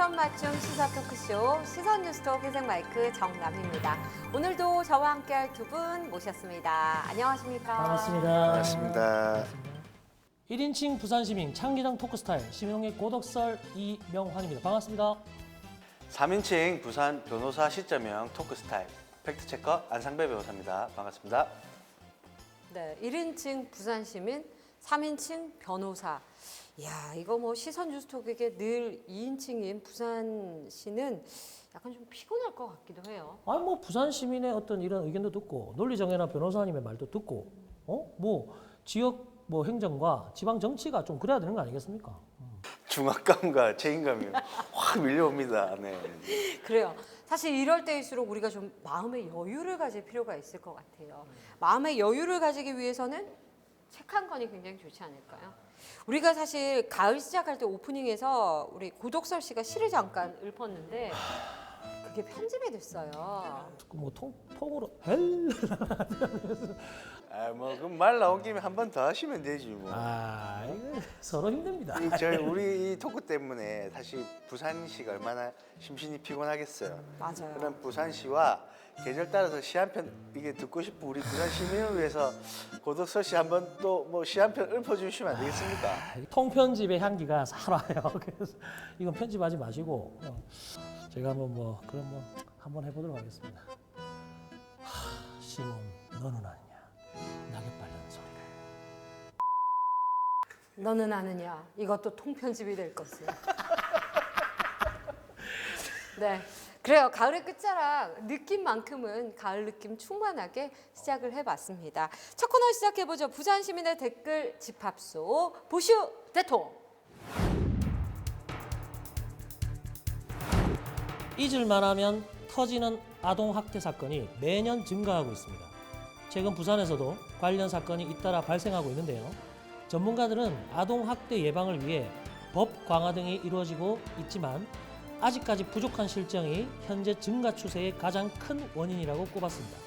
시선 맞춤 시사 토크쇼 시선 뉴스톡 회생 마이크 정남입니다. 오늘도 저와 함께할 두 분 모셨습니다. 안녕하십니까? 반갑습니다. 반갑습니다. 1인칭 부산시민 창기장 토크스타일 심형의 고덕설 이명환입니다. 반갑습니다. 3인칭 부산 변호사 시점형 토크 스타일 팩트체커 안상배 변호사입니다. 반갑습니다. 네, 1인칭 부산시민, 3인칭 변호사. 이야, 이거 뭐 시선 뉴스톡에게 늘 2인칭인 부산시는 약간 좀 피곤할 것 같기도 해요. 아니 뭐 부산 시민의 어떤 이런 의견도 듣고 논리정연한 변호사님의 말도 듣고 뭐 지역 뭐 행정과 지방 정치가 좀 그래야 되는 거 아니겠습니까? 중압감과 책임감이 확 밀려옵니다. 네. 그래요. 사실 이럴 때일수록 우리가 좀 마음의 여유를 가질 필요가 있을 것 같아요. 마음의 여유를 가지기 위해서는 책 한 권이 굉장히 좋지 않을까요? 우리가 사실 가을 시작할 때 오프닝에서 우리 고덕설 씨가 시를 잠깐 읊었는데 그게 편집이 됐어요. 뭐 통으로 헬. 뭐 그럼 말 나온 김에 한 번 더 하시면 되지 뭐. 이거 서로 힘듭니다. 우리 이 토크 때문에 사실 부산시가 얼마나 심신이 피곤하겠어요. 맞아요. 그럼 부산시와 계절 따라서 시 한 편 이게 듣고 싶은 우리 부산 시민을 위해서 고덕설 씨 한번 또 뭐 시 한 편 읊어주시면 안 되겠습니까? 통편집의 향기가 살아요. 그래서 이건 편집하지 마시고 제가 한번 해보도록 하겠습니다. 시몬 너는 아니냐 낙엽 발라는 소리를. 너는 아느냐? 이것도 통편집이 될 것을. 네. 그래요. 가을의 끝자락 느낌만큼은 가을 느낌 충만하게 시작을 해봤습니다. 첫 코너 시작해보죠. 부산 시민의 댓글 집합소 보슈 대통. 잊을만하면 터지는 아동학대 사건이 매년 증가하고 있습니다. 최근 부산에서도 관련 사건이 잇따라 발생하고 있는데요. 전문가들은 아동학대 예방을 위해 법 강화 등이 이루어지고 있지만 아직까지 부족한 실정이 현재 증가 추세의 가장 큰 원인이라고 꼽았습니다.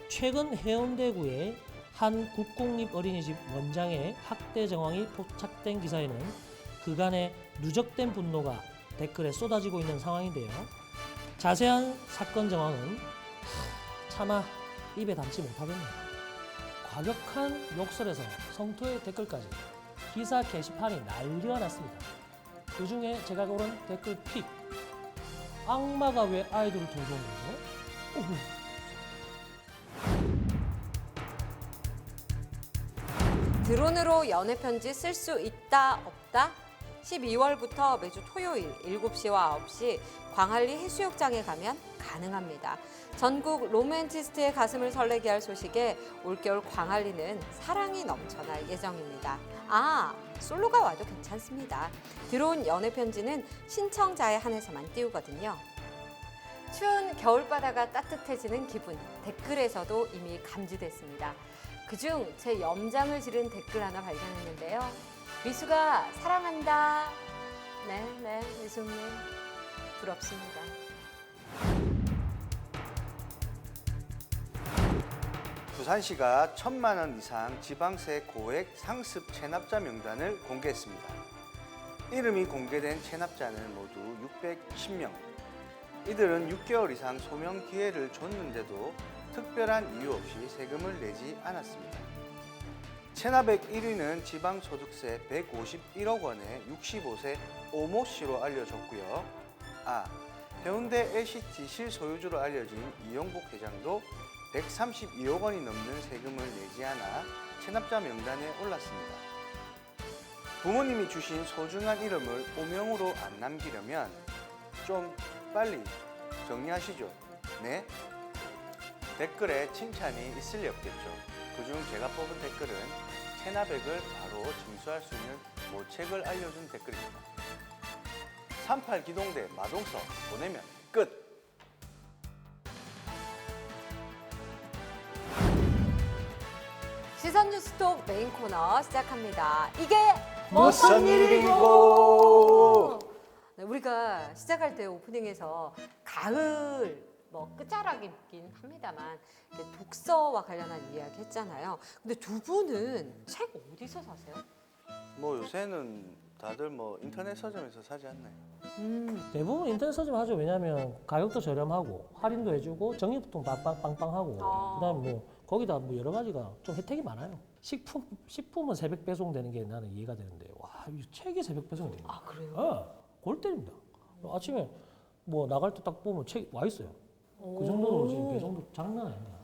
최근 해운대구의 한 국공립 어린이집 원장의 학대 정황이 포착된 기사에는 그간의 누적된 분노가 댓글에 쏟아지고 있는 상황인데요. 자세한 사건 정황은 차마 입에 담지 못하겠네요. 과격한 욕설에서 성토의 댓글까지 기사 게시판이 난리가 났습니다. 그 중에 제가 고른 댓글 픽. 악마가 왜 아이돌을 돌보는 거죠? 드론으로 연애 편지 쓸 수 있다 없다? 12월부터 매주 토요일 7시와 9시 광안리 해수욕장에 가면 가능합니다. 전국 로맨티스트의 가슴을 설레게 할 소식에 올겨울 광안리는 사랑이 넘쳐날 예정입니다. 솔로가 와도 괜찮습니다. 드론 연애 편지는 신청자에 한해서만 띄우거든요. 추운 겨울바다가 따뜻해지는 기분, 댓글에서도 이미 감지됐습니다. 그중 제 염장을 지른 댓글 하나 발견했는데요. 미수가 사랑한다. 네, 미수님 부럽습니다. 부산시가 1,000만 원 이상 지방세 고액 상습 체납자 명단을 공개했습니다. 이름이 공개된 체납자는 모두 610명. 이들은 6개월 이상 소명 기회를 줬는데도 특별한 이유 없이 세금을 내지 않았습니다. 체납액 1위는 지방소득세 151억 원의 65세 오모 씨로 알려졌고요. 해운대 LCT 실소유주로 알려진 이용복 회장도 132억 원이 넘는 세금을 내지 않아 체납자 명단에 올랐습니다. 부모님이 주신 소중한 이름을 오명으로 안 남기려면 좀 빨리 정리하시죠. 네? 댓글에 칭찬이 있을 리 없겠죠. 그중 제가 뽑은 댓글은 체납액을 바로 징수할 수 있는 모책을 알려준 댓글입니다. 38 기동대 마동서 보내면 끝! 시선 뉴스톡 메인 코너 시작합니다. 이게 무슨 일이고? 네, 우리가 시작할 때 오프닝에서 가을 끝자락이긴 합니다만 독서와 관련한 이야기 했잖아요. 근데 두 분은 책 어디서 사세요? 뭐 요새는 다들 뭐 인터넷 서점에서 사지 않나요? 대부분 인터넷 서점 하죠. 왜냐하면 가격도 저렴하고 할인도 해주고 적립도 빵빵하고 그다음에 뭐 거기다 뭐 여러 가지가 좀 혜택이 많아요. 식품은 새벽 배송되는 게 나는 이해가 되는데 와, 이 책이 새벽 배송이 되는 거야. 아 그래요? 골 때립니다. 아침에 뭐 나갈 때 딱 보면 책 와 있어요. 그 정도로 지금 배송도 장난 아닙니다.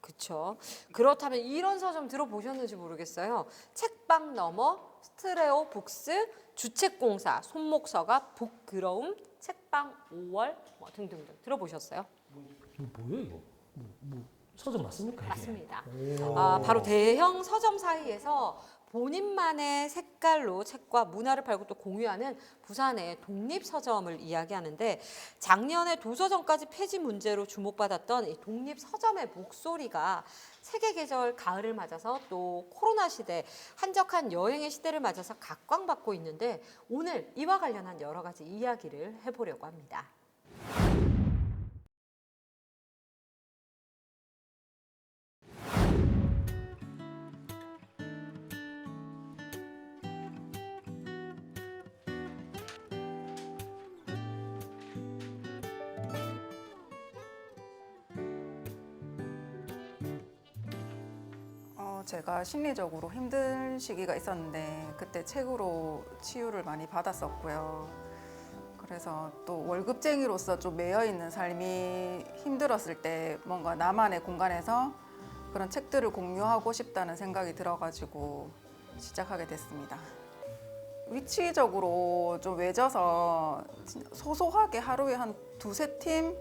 그렇죠. 그렇다면 이런 서점 들어보셨는지 모르겠어요. 책방 너머, 스트레오 북스, 주책공사, 손목서가, 북그러움, 책방 5월 뭐 등등등 들어보셨어요? 이거 뭐예요 이거? 뭐 서점 맞습니까 이게? 맞습니다. 오. 바로 대형 서점 사이에서 본인만의 색깔로 책과 문화를 팔고 또 공유하는 부산의 독립서점을 이야기하는데 작년에 도서점까지 폐지 문제로 주목받았던 이 독립서점의 목소리가 세계 계절 가을을 맞아서 또 코로나 시대 한적한 여행의 시대를 맞아서 각광받고 있는데 오늘 이와 관련한 여러 가지 이야기를 해보려고 합니다. 제가 심리적으로 힘든 시기가 있었는데 그때 책으로 치유를 많이 받았었고요. 그래서 또 월급쟁이로서 좀 매여 있는 삶이 힘들었을 때 뭔가 나만의 공간에서 그런 책들을 공유하고 싶다는 생각이 들어가지고 시작하게 됐습니다. 위치적으로 좀 외져서 소소하게 하루에 한 두세 팀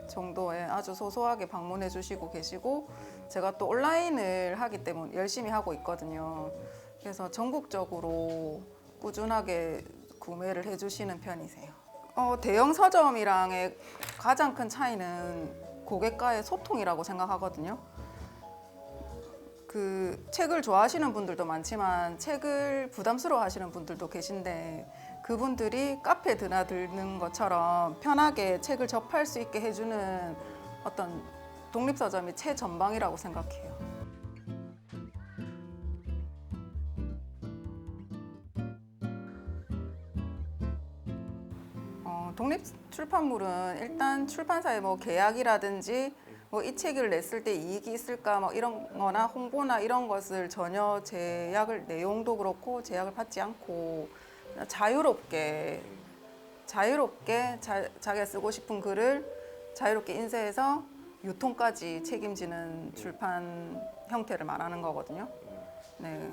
정도에 아주 소소하게 방문해 주시고 계시고 제가 또 온라인을 하기 때문에 열심히 하고 있거든요. 그래서 전국적으로 꾸준하게 구매를 해주시는 편이세요. 대형 서점이랑의 가장 큰 차이는 고객과의 소통이라고 생각하거든요. 그 책을 좋아하시는 분들도 많지만 책을 부담스러워 하시는 분들도 계신데 그분들이 카페에 드나드는 것처럼 편하게 책을 접할 수 있게 해주는 어떤 독립서점이 최전방이라고 생각해요. 독립출판물은 일단 출판사의 뭐 계약이라든지 뭐 이 책을 냈을 때 이익이 있을까 뭐 이런 거나 홍보나 이런 것을 전혀 제약을 내용도 그렇고 제약을 받지 않고 자유롭게 자기가 쓰고 싶은 글을 자유롭게 인쇄해서 유통까지 책임지는 출판 형태를 말하는 거거든요. 네.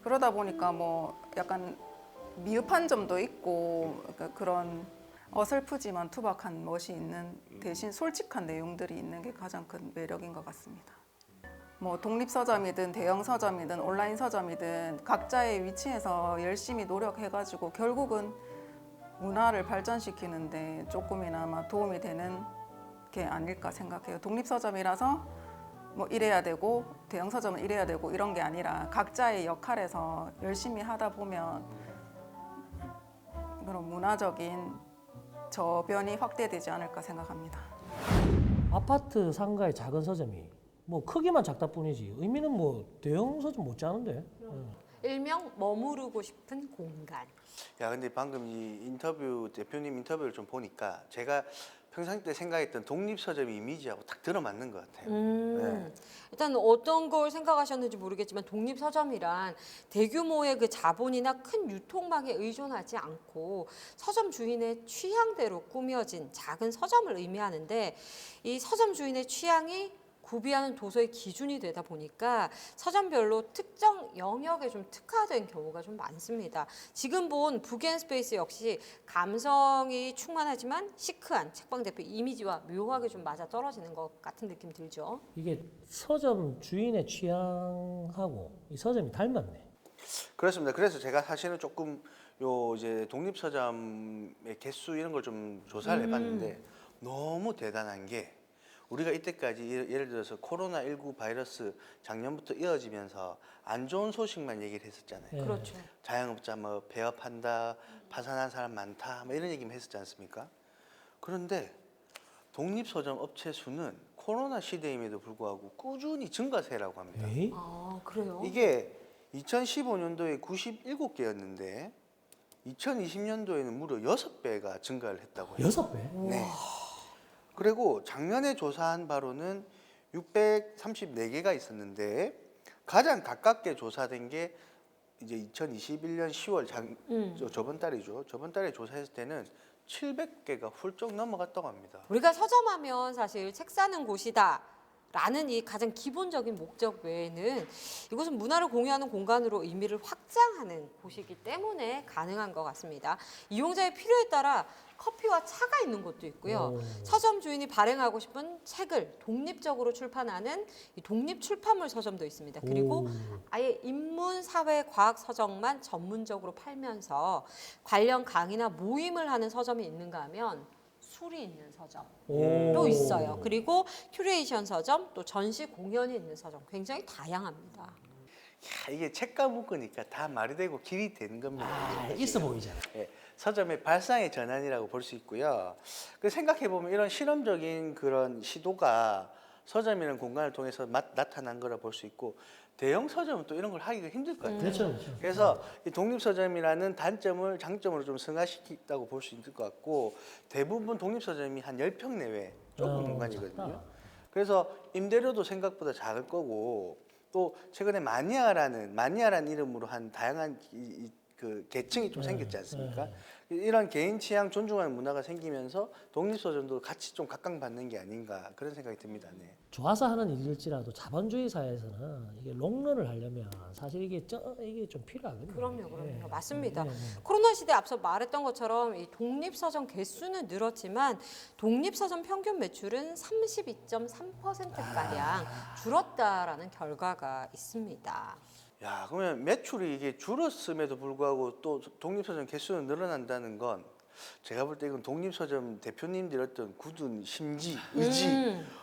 그러다 보니까 뭐 약간 미흡한 점도 있고 그러니까 그런 어설프지만 투박한 멋이 있는 대신 솔직한 내용들이 있는 게 가장 큰 매력인 것 같습니다. 뭐 독립서점이든 대형 서점이든 온라인 서점이든 각자의 위치에서 열심히 노력해가지고 결국은 문화를 발전시키는데 조금이나마 도움이 되는 게 아닐까 생각해요. 독립서점이라서 뭐 이래야 되고 대형 서점은 이래야 되고 이런 게 아니라 각자의 역할에서 열심히 하다 보면 그런 문화적인 저변이 확대되지 않을까 생각합니다. 아파트 상가의 작은 서점이 뭐 크기만 작다 뿐이지 의미는 뭐 대형 서점 못지않은데. 일명 머무르고 싶은 공간. 야, 근데 방금 이 인터뷰 대표님 인터뷰를 좀 보니까 제가 평상 때 생각했던 독립서점 이미지하고 딱 들어맞는 것 같아요. 네. 일단 어떤 걸 생각하셨는지 모르겠지만 독립서점이란 대규모의 그 자본이나 큰 유통망에 의존하지 않고 서점 주인의 취향대로 꾸며진 작은 서점을 의미하는데 이 서점 주인의 취향이 구비하는 도서의 기준이 되다 보니까 서점별로 특정 영역에 좀 특화된 경우가 좀 많습니다. 지금 본 북앤스페이스 역시 감성이 충만하지만 시크한 책방 대표 이미지와 묘하게 좀 맞아 떨어지는 것 같은 느낌 들죠. 이게 서점 주인의 취향하고 이 서점이 닮았네. 그렇습니다. 그래서 제가 사실은 조금 요 이제 독립서점의 개수 이런 걸 좀 조사를 해봤는데 너무 대단한 게 우리가 이때까지 예를 들어서 코로나19 바이러스 작년부터 이어지면서 안 좋은 소식만 얘기를 했었잖아요. 네. 그렇죠. 자영업자 뭐 폐업한다, 파산한 사람 많다, 뭐 이런 얘기만 했었지 않습니까? 그런데 독립서점 업체 수는 코로나 시대임에도 불구하고 꾸준히 증가세라고 합니다. 에이? 아 그래요? 이게 2015년도에 97개였는데 2020년도에는 무려 6배가 증가를 했다고 해요. 6배? 네. 그리고 작년에 조사한 바로는 634개가 있었는데 가장 가깝게 조사된 게 이제 2021년 10월 저번 달이죠. 저번 달에 조사했을 때는 700개가 훌쩍 넘어갔다고 합니다. 우리가 서점하면 사실 책 사는 곳이다. 라는 이 가장 기본적인 목적 외에는 이곳은 문화를 공유하는 공간으로 의미를 확장하는 곳이기 때문에 가능한 것 같습니다. 이용자의 필요에 따라 커피와 차가 있는 곳도 있고요. 서점 주인이 발행하고 싶은 책을 독립적으로 출판하는 이 독립 출판물 서점도 있습니다. 그리고 아예 인문, 사회, 과학 서적만 전문적으로 팔면서 관련 강의나 모임을 하는 서점이 있는가 하면 술이 있는 서점도 있어요. 그리고 큐레이션 서점, 또 전시 공연이 있는 서점 굉장히 다양합니다. 야, 이게 책과 묶으니까 다 말이 되고 길이 되는 겁니다. 있어 보이잖아. 예, 서점의 발상의 전환이라고 볼 수 있고요. 그 생각해 보면 이런 실험적인 그런 시도가 서점이라는 공간을 통해서 나타난 거라 볼 수 있고 대형 서점은 또 이런 걸 하기가 힘들 것 같아요. 그렇죠. 그래서 이 독립서점이라는 단점을 장점으로 좀 승화시켰다고 볼 수 있을 것 같고 대부분 독립서점이 한 10평 내외 좁은 공간이거든요. 작다. 그래서 임대료도 생각보다 작을 거고 또 최근에 마니아라는 이름으로 한 다양한 그 계층이 좀 생겼지 않습니까? 이런 개인 취향 존중하는 문화가 생기면서 독립서점도 같이 좀 각광받는 게 아닌가 그런 생각이 듭니다. 네. 좋아서 하는 일일지라도 자본주의 사회에서는 이게 롱런을 하려면 사실 이게 좀 필요하거든요. 그럼요. 맞습니다. 네. 코로나 시대 앞서 말했던 것처럼 이 독립서점 개수는 늘었지만 독립서점 평균 매출은 32.3%가량 줄었다라는 결과가 있습니다. 야, 그러면 매출이 이게 줄었음에도 불구하고 또 독립서점 개수는 늘어난다는 건 제가 볼 때 이건 독립서점 대표님들 어떤 굳은 심지, 의지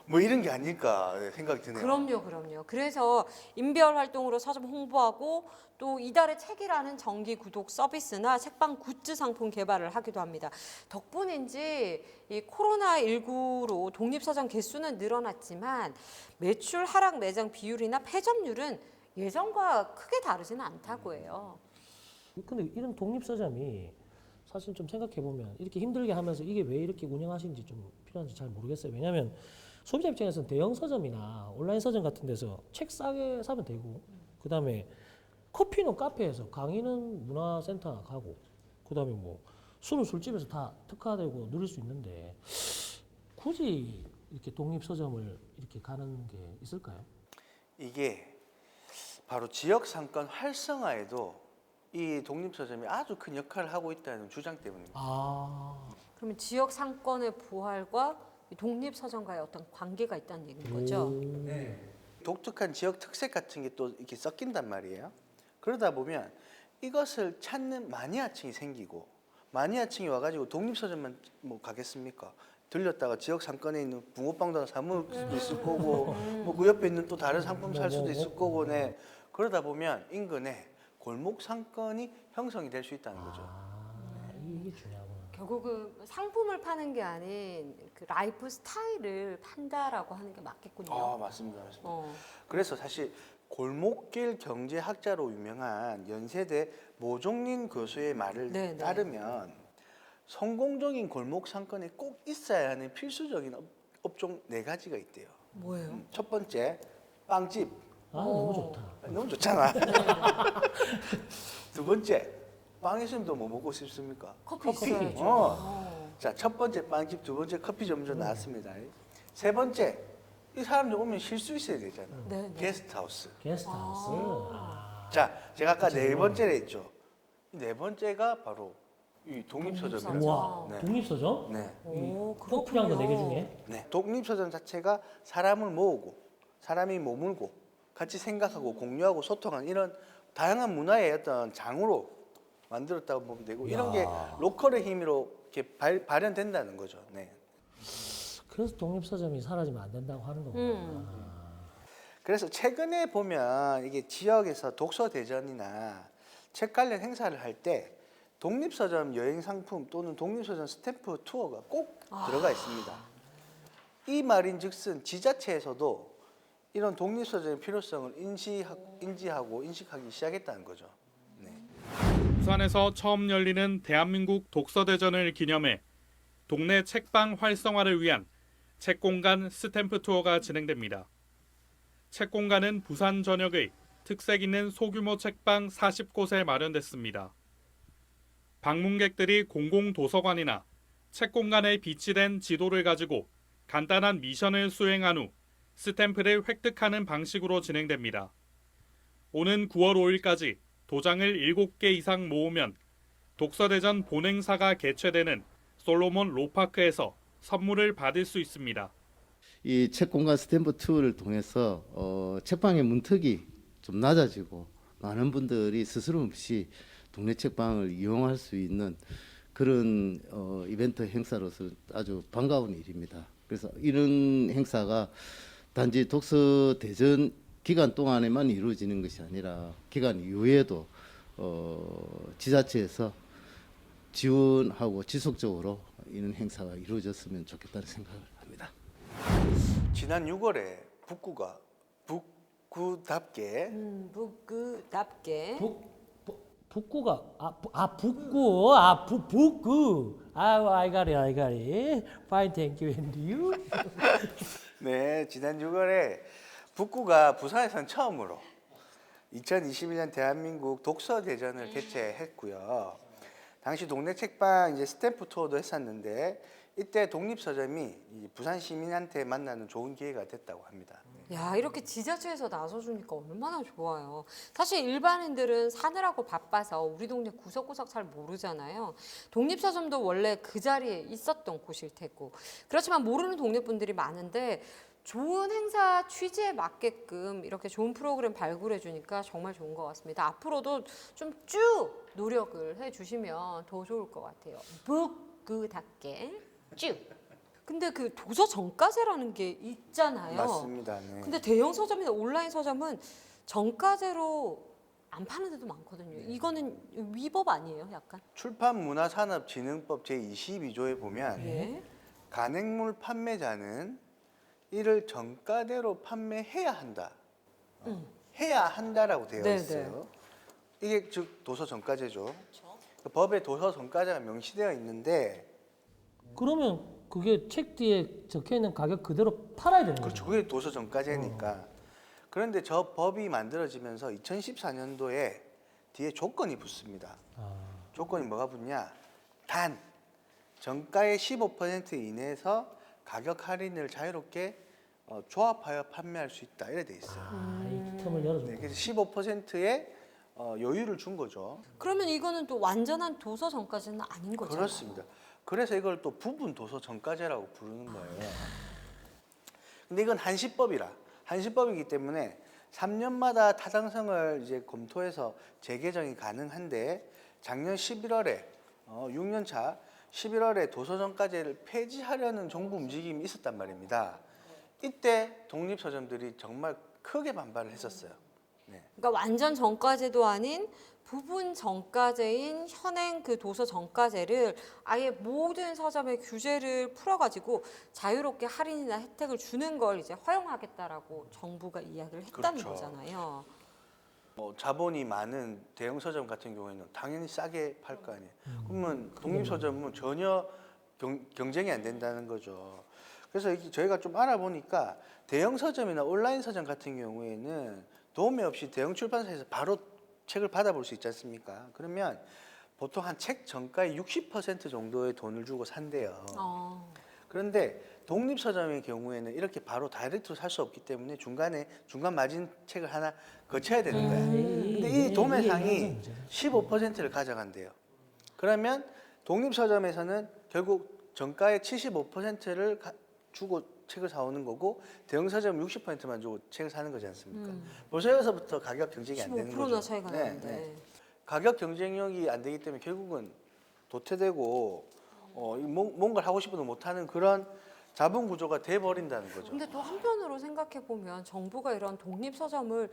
뭐 이런 게 아닐까 생각이 드네요. 그럼요. 그래서 인별 활동으로 서점 홍보하고 또 이달의 책이라는 정기 구독 서비스나 책방 굿즈 상품 개발을 하기도 합니다. 덕분인지 이 코로나19로 독립서점 개수는 늘어났지만 매출 하락 매장 비율이나 폐점률은 예전과 크게 다르지는 않다고 해요. 근데 이런 독립서점이 사실 좀 생각해보면 이렇게 힘들게 하면서 이게 왜 이렇게 운영하시는지 좀 필요한지 잘 모르겠어요. 왜냐하면 소비자 입장에서는 대형 서점이나 온라인 서점 같은 데서 책 싸게 사면 되고 그다음에 커피는 카페에서 강의는 문화센터 가고 그다음에 뭐 술은 술집에서 다 특화되고 누릴 수 있는데 굳이 이렇게 독립서점을 이렇게 가는 게 있을까요? 이게 바로 지역 상권 활성화에도 이 독립서점이 아주 큰 역할을 하고 있다는 주장 때문입니다. 그러면 지역 상권의 부활과 이 독립서점과의 어떤 관계가 있다는 얘기인 거죠? 독특한 지역 특색 같은 게 또 이렇게 섞인단 말이에요. 그러다 보면 이것을 찾는 마니아층이 생기고 마니아층이 와가지고 독립서점만 뭐 가겠습니까? 들렸다가 지역 상권에 있는 붕어빵도 사 먹을 수도 있을 거고 뭐 그 옆에 있는 또 다른 상품 살 수도 있을 거고 네. 그러다 보면 인근에 골목 상권이 형성이 될 수 있다는 거죠. 이게 중요하구나. 결국은 상품을 파는 게 아닌 그 라이프 스타일을 판다라고 하는 게 맞겠군요. 맞습니다. 그래서 사실 골목길 경제학자로 유명한 연세대 모종린 교수의 말을 따르면 성공적인 골목 상권에 꼭 있어야 하는 필수적인 업종 4가지가 있대요. 뭐예요? 첫 번째, 빵집. 너무 좋다. 너무 좋잖아. 두 번째, 빵 있으면 또 뭐 먹고 싶습니까? 커피 있어야죠. 자, 첫 번째 빵집, 두 번째 커피 점점 나왔습니다. 세 번째, 이 사람들 오면 쉴 수 있어야 되잖아. 게스트하우스. 게스트하우스. 자, 제가 아까 네 번째를 했죠. 네 번째가 바로 이 독립서점입니다. 와, 네. 독립서점? 네. 꼭 필요한 거 4개 중에? 네. 독립서점 자체가 사람을 모으고 사람이 머물고 같이 생각하고 공유하고 소통하는 이런 다양한 문화의 어떤 장으로 만들었다고 보면 되고 이런 게 로컬의 힘으로 이렇게 발현된다는 거죠. 네. 그래서 독립서점이 사라지면 안 된다고 하는 거구나. 그래서 최근에 보면 이게 지역에서 독서 대전이나 책 관련 행사를 할 때 독립서점 여행 상품 또는 독립서점 스탬프 투어가 꼭 들어가 있습니다. 이 말인즉슨 지자체에서도 이런 독립서점의 필요성을 인지하고 인식하기 시작했다는 거죠. 네. 부산에서 처음 열리는 대한민국 독서대전을 기념해 동네 책방 활성화를 위한 책공간 스탬프 투어가 진행됩니다. 책공간은 부산 전역의 특색 있는 소규모 책방 40곳에 마련됐습니다. 방문객들이 공공도서관이나 책공간에 비치된 지도를 가지고 간단한 미션을 수행한 후 스탬프를 획득하는 방식으로 진행됩니다. 오는 9월 5일까지 도장을 7개 이상 모으면 독서대전 본행사가 개최되는 솔로몬 로파크에서 선물을 받을 수 있습니다. 이 책공간 스탬프 투어를 통해서 책방의 문턱이 좀 낮아지고 많은 분들이 스스럼 없이 동네 책방을 이용할 수 있는 그런 이벤트 행사로서 아주 반가운 일입니다. 그래서 이런 행사가 단지 독서 대전 기간 동안에만 이루어지는 것이 아니라 기간 이후에도 지자체에서 지원하고 지속적으로 이런 행사가 이루어졌으면 좋겠다는 생각을 합니다. 지난 6월에 북구답게 북구답게. 북구 I got it fine thank you and you 네, 지난 6월에 북구가 부산에선 처음으로 2021년 대한민국 독서대전을 개최했고요. 당시 동네 책방 이제 스탬프 투어도 했었는데 이때 독립서점이 이 부산 시민한테 만나는 좋은 기회가 됐다고 합니다. 야, 이렇게 지자체에서 나서주니까 얼마나 좋아요. 사실 일반인들은 사느라고 바빠서 우리 동네 구석구석 잘 모르잖아요. 독립서점도 원래 그 자리에 있었던 곳일 테고. 그렇지만 모르는 동네분들이 많은데 좋은 행사 취지에 맞게끔 이렇게 좋은 프로그램 발굴해 주니까 정말 좋은 것 같습니다. 앞으로도 좀 쭉 노력을 해주시면 더 좋을 것 같아요. 북그답게 쭉. 근데 그 도서 정가제라는 게 있잖아요. 맞습니다. 네. 근데 대형 서점이나 온라인 서점은 정가제로 안 파는 데도 많거든요. 이거는 위법 아니에요, 약간? 출판문화산업진흥법 제22조에 보면 예. 간행물 판매자는 이를 정가대로 판매해야 한다. 해야 한다라고 되어 네네. 있어요. 이게 즉 도서 정가제죠. 그 법에 도서 정가제가 명시되어 있는데 그러면 그게 책 뒤에 적혀 있는 가격 그대로 팔아야 되는 그렇죠. 거죠. 그게 도서 정가제니까. 그런데 저 법이 만들어지면서 2014년도에 뒤에 조건이 붙습니다. 조건이 뭐가 붙냐? 단 정가의 15% 이내에서 가격 할인을 자유롭게 조합하여 판매할 수 있다. 이래 돼 있어요. 이 틈을 열어줘. 네, 그래서 15%의 여유를 준 거죠. 그러면 이거는 또 완전한 도서 정가제는 아닌 거잖아요. 그렇습니다. 그래서 이걸 또 부분 도서 정가제라고 부르는 거예요. 근데 이건 한시법이기 때문에 3년마다 타당성을 이제 검토해서 재개정이 가능한데 작년 11월에 6년 차 11월에 도서정가제를 폐지하려는 정부 움직임이 있었단 말입니다. 이때 독립서점들이 정말 크게 반발을 했었어요. 네. 그러니까 완전 정가제도 아닌 부분 정가제인 현행 그 도서 정가제를 아예 모든 서점의 규제를 풀어가지고 자유롭게 할인이나 혜택을 주는 걸 이제 허용하겠다라고 정부가 이야기를 했다는 그렇죠. 거잖아요. 자본이 많은 대형 서점 같은 경우에는 당연히 싸게 팔 거 아니에요. 그러면 독립서점은 전혀 경쟁이 안 된다는 거죠. 그래서 저희가 좀 알아보니까 대형 서점이나 온라인 서점 같은 경우에는 도움이 없이 대형 출판사에서 바로 책을 받아볼 수 있지 않습니까? 그러면 보통 한 책 정가의 60% 정도의 돈을 주고 산대요. 그런데 독립서점의 경우에는 이렇게 바로 다이렉트로 살 수 없기 때문에 중간 마진 책을 하나 거쳐야 되는 거예요. 근데 이 도매상이 15%를 가져간대요. 그러면 독립서점에서는 결국 정가의 75%를 주고 책을 사오는 거고 대형 서점 60%만 주고 책을 사는 거지 않습니까? 벌써 여기서부터 가격 경쟁이 안 되는 15%나 거죠. 차이가 네, 나는데. 네. 가격 경쟁력이 안 되기 때문에 결국은 도태되고 뭔가를 하고 싶어도 못하는 그런 자본 구조가 돼 버린다는 거죠. 근데 또 한편으로 생각해 보면 정부가 이런 독립 서점을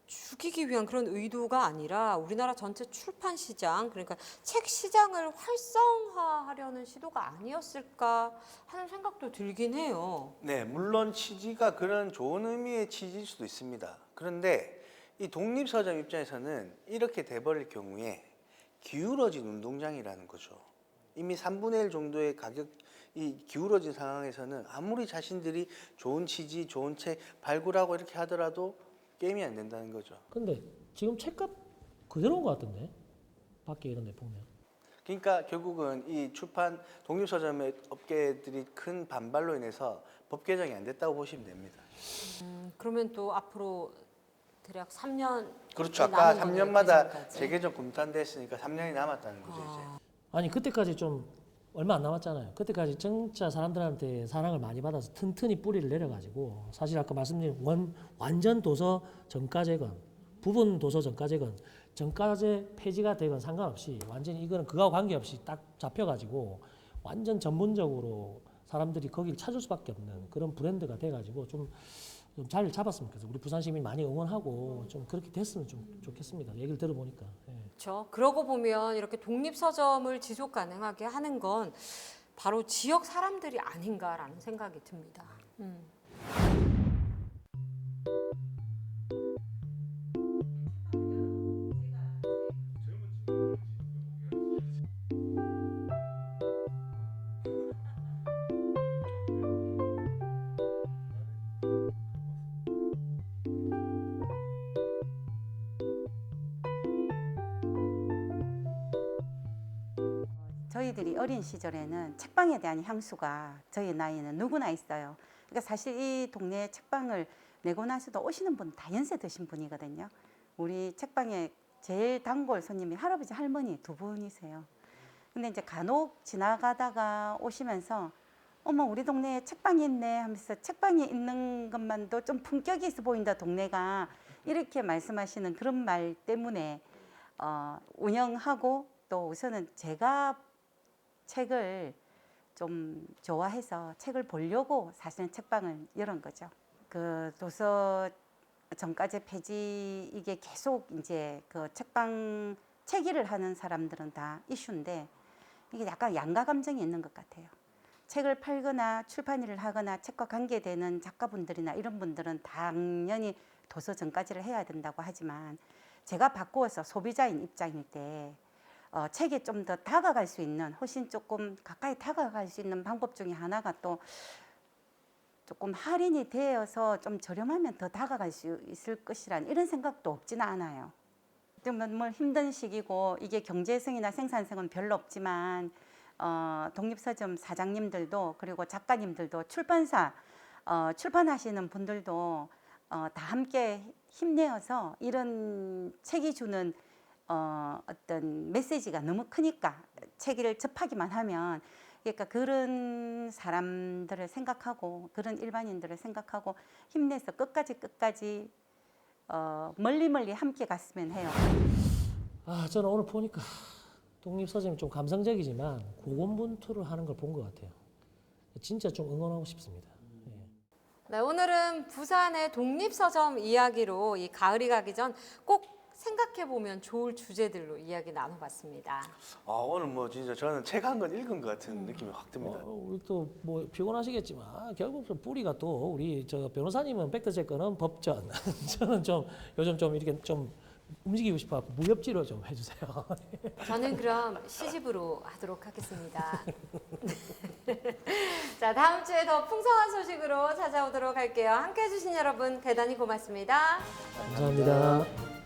죽이기 위한 그런 의도가 아니라 우리나라 전체 출판 시장, 그러니까 책 시장을 활성화하려는 시도가 아니었을까 하는 생각도 들긴 해요. 네, 물론 취지가 그런 좋은 의미의 취지일 수도 있습니다. 그런데 이 독립서점 입장에서는 이렇게 돼버릴 경우에 기울어진 운동장이라는 거죠. 이미 3분의 1 정도의 가격이 기울어진 상황에서는 아무리 자신들이 좋은 취지, 좋은 책 발굴하고 이렇게 하더라도 게임이 안 된다는 거죠. 근데 지금 책값 그대로인 것 같던데 밖에 이런 데 보면. 그러니까 결국은 이 출판 독립서점의 업계들이 큰 반발로 인해서 법 개정이 안 됐다고 보시면 됩니다. 그러면 또 앞으로 대략 3년. 그렇죠. 아까 3년마다 재개정 검토한댔으니까 3년이 남았다는 거죠 이제. 아니 그때까지 좀 얼마 안 남았잖아요. 그때까지 진짜 사람들한테 사랑을 많이 받아서 튼튼히 뿌리를 내려가지고 사실 아까 말씀드린 완전 도서 정가제건 부분 도서 정가제건 정가제 폐지가 되건 상관없이 완전히 이거는 그거와 관계없이 딱 잡혀가지고 완전 전문적으로 사람들이 거기를 찾을 수밖에 없는 그런 브랜드가 돼가지고 좀 잘 잡았으면 좋겠어요. 우리 부산 시민 많이 응원하고 좀 그렇게 됐으면 좀 좋겠습니다. 얘기를 들어보니까. 예. 그렇죠. 그러고 보면 이렇게 독립서점을 지속 가능하게 하는 건 바로 지역 사람들이 아닌가라는 생각이 듭니다. 저희들이 어린 시절에는 책방에 대한 향수가 저희 나이에는 누구나 있어요. 그러니까 사실 이 동네 책방을 내고 나서도 오시는 분 다 연세 드신 분이거든요. 우리 책방에 제일 단골 손님이 할아버지 할머니 두 분이세요. 근데 이제 간혹 지나가다가 오시면서 어머 우리 동네에 책방이 있네 하면서 책방이 있는 것만도 좀 품격이 있어 보인다 동네가 이렇게 말씀하시는 그런 말 때문에 운영하고 또 우선은 제가 책을 좀 좋아해서 책을 보려고 사실은 책방을 열은 거죠. 그 도서 정가제 폐지 이게 계속 이제 그 책방 책일을 하는 사람들은 다 이슈인데 이게 약간 양가 감정이 있는 것 같아요. 책을 팔거나 출판 일을 하거나 책과 관계되는 작가분들이나 이런 분들은 당연히 도서 정가제를 해야 된다고 하지만 제가 바꾸어서 소비자인 입장일 때 책에 좀 더 다가갈 수 있는 훨씬 조금 가까이 다가갈 수 있는 방법 중에 하나가 또 조금 할인이 되어서 좀 저렴하면 더 다가갈 수 있을 것이란 이런 생각도 없지는 않아요. 뭐 힘든 시기고 이게 경제성이나 생산성은 별로 없지만 독립서점 사장님들도 그리고 작가님들도 출판사 출판하시는 분들도 다 함께 힘내어서 이런 책이 주는 어떤 메시지가 너무 크니까 책을 접하기만 하면 그러니까 그런 사람들을 생각하고 그런 일반인들을 생각하고 힘내서 끝까지 멀리 함께 갔으면 해요. 아 저는 오늘 보니까 독립서점이 좀 감성적이지만 고군분투를 하는 걸 본 것 같아요. 진짜 좀 응원하고 싶습니다. 예. 네, 오늘은 부산의 독립서점 이야기로 이 가을이 가기 전 꼭 생각해보면 좋을 주제들로 이야기 나눠봤습니다. 오늘 뭐 진짜 저는 책 한 권 읽은 것 같은 느낌이 확 듭니다. 우리 또 뭐 피곤하시겠지만 결국 좀 뿌리가 또 우리 저 변호사님은 팩트체크는 법전, 저는 좀 요즘 좀 이렇게 좀 움직이고 싶어 무협지로 좀 해주세요. 저는 그럼 시집으로 하도록 하겠습니다. 자, 다음 주에 더 풍성한 소식으로 찾아오도록 할게요. 함께 해주신 여러분 대단히 고맙습니다. 감사합니다.